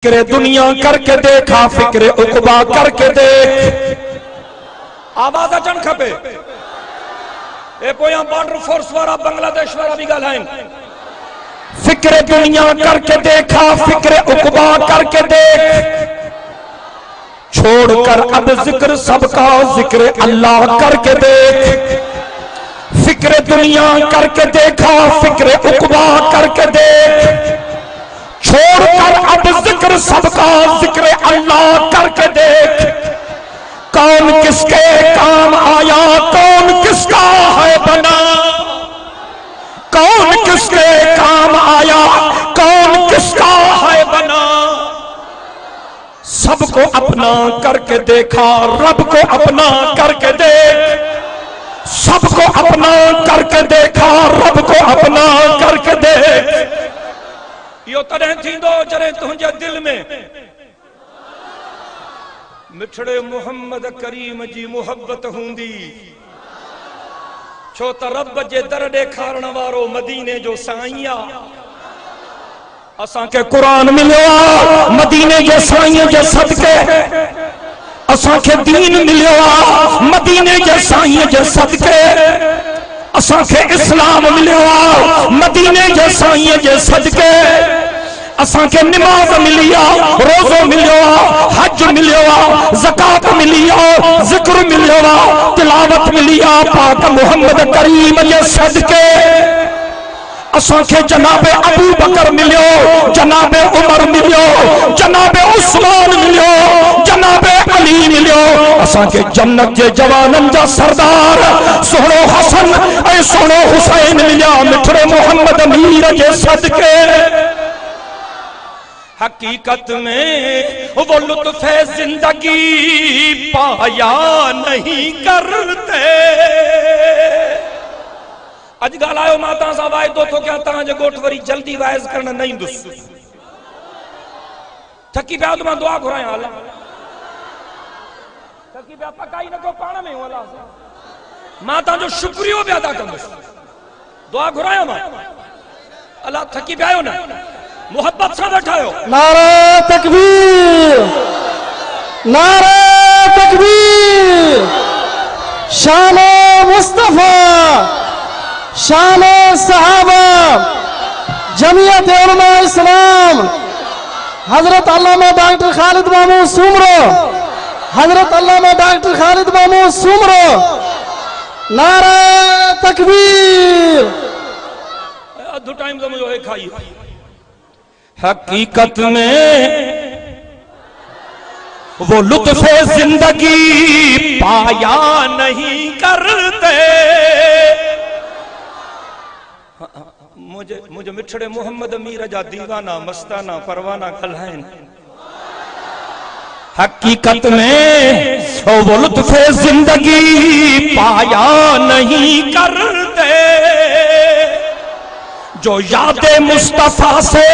فکر دنیا کر کے دیکھا فکر عقبہ کر کے دیکھ آواز اچن کھپے اے پویاں بارڈر فورس وارا بنگلہ دیش وارا بھی گالائیں فکر دنیا کر کے دیکھا فکر عقبہ کر کے دیکھ چھوڑ کر اب ذکر سب کا ذکر اللہ کر کے دیکھ فکر دنیا کر کے دیکھا فکر عقبہ کر کے دیکھ چھوڑ کر اب ذکر سب کا ذکر اللہ کر کے دیکھ کون کس کے کام آیا کون کس کا ہے بنا کون کس کے کام آیا کون کس کا ہے بنا سب کو اپنا کر کے دیکھا رب کو اپنا کر کے دیکھ سب کو اپنا کر کے دیکھا رب کو اپنا کر کے دیکھ یہ تڑیں تھیندو جریں تنجھے دل میں مٹھڑے محمد کریم جی محبت ہوندی چھو تا رب جے درڈے کھارن وارو مدینے جو سائیاں اساں کے قرآن ملیا مدینے جے سائیاں جے صدقے اساں کے دین ملیا مدینے جے سائیاں جے صدقے اساں کے اسلام ملیا مدینے جے سائیاں جے صدقے اساں کے نماز ملیا روزہ ملیا حج ملیا زکات ملیا ذکر ملیا تلاوت ملیا پاک محمد کریم جے صدقے اساں کے جناب ابو بکر ملیو جناب عمر ملیو جناب عثمان ملیو جناب علی ملیو اساں کے جنت جے جوانن جا سردار سوڑو حسن اے سوڑو حسین ملیا مٹھڑے محمد امیر جے صدقے حقیقت میں وہ لطف زندگی پایا نہیں کرتے اج گالایو ماتا سا وائد دو تو کیا تاں جے گوٹھ وری جلدی وائز کرنا نہیں دس تھکی پہ آدھو میں دعا گھرائیں اللہ تھکی پہ پکائی نہ کو پانا میں ہوں اللہ سے ماتا جو شکریو بھی ادا کر دس دعا گھرائیں ماں اللہ تھکی پہ آئیو نا محبت سے بیٹھائیو نعرہ تکبیر نعرہ تکبیر شان مصطفیٰ شان صحابہ جمعیت علماء اسلام حضرت علامہ ڈاکٹر خالد مامو سومرو حضرت علامہ ڈاکٹر خالد مامو سومرو نعرہ تکبیر ادھو ٹائم سے مجھے ایک آئی حقیقت میں وہ لطف زندگی پایا نہیں کرتے مجھے مٹھڑے محمد امیر جا دیوانہ مستانہ پروانہ کھلائیں حقیقت میں وہ لطف زندگی پایا نہیں کرتے جو یاد مصطفیٰ سے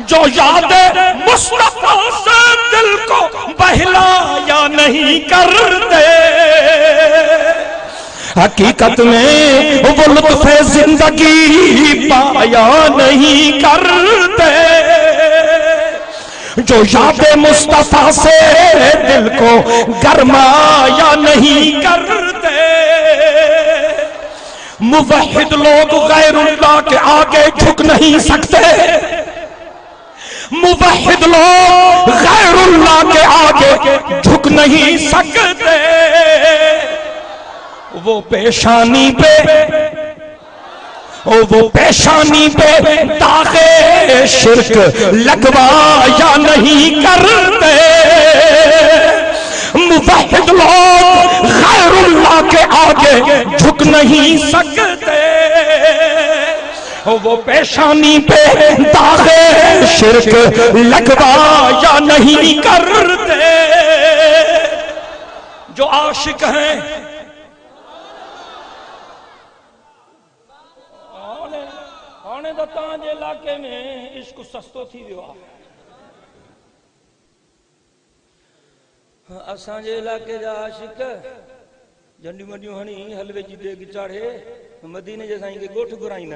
جو یاد مصطفیٰ سے دل کو بہلایا نہیں کرتے حقیقت میں وہ لطف زندگی پایا نہیں کرتے جو یاد مصطفیٰ سے دل کو گرمایا نہیں کرتے موحد لوگ غیر اللہ کے آگے جھک نہیں سکتے موحد لوگ غیر اللہ کے آگے جھک نہیں سکتے وہ پیشانی پہ داغ شرک لگوایا نہیں کرتے موحد لوگ غیر اللہ کے آگے جھک نہیں سکتے وہ پیشانی پہ داغ شرک لگوایا نہیں کرتے جو عاشق ہیں آنے دتاں جے علاقے میں عشق سستو تھی ویوا اساں جے علاقے جا عاشق جنڈی منڈیوں ہنی حلوے جی دیگ چاڑھے مدینے جے سائیں کے گوٹھ گرائیں نہ